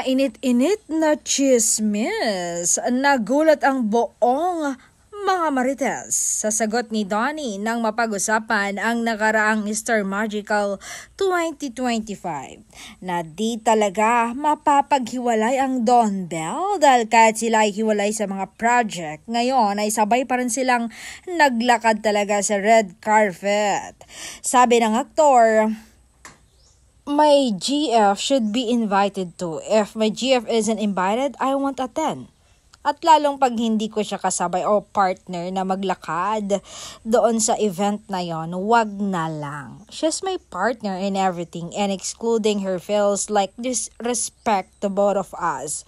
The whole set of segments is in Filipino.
Mainit-init na chismis. Nagulat ang buong mga marites sa sagot ni Donnie nang mapag-usapan ang nakaraang Mr. Magical 2025 na di talaga mapapaghiwalay ang Don Bell dahil kahit sila ay hiwalay sa mga project, ngayon ay sabay pa rin silang naglakad talaga sa red carpet. Sabi ng aktor, my GF should be invited to. If my GF isn't invited, I won't attend. At lalong pag hindi ko siya kasabay o partner na maglakad doon sa event na yon, wag na lang. She's my partner in everything and excluding her feels like disrespect to both of us.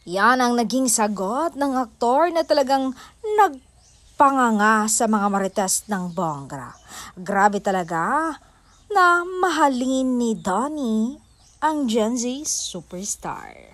Yan ang naging sagot ng aktor na talagang nagpanganga sa mga marites ng bongga. Grabe talaga na mahalin ni Donnie ang Gen Z superstar.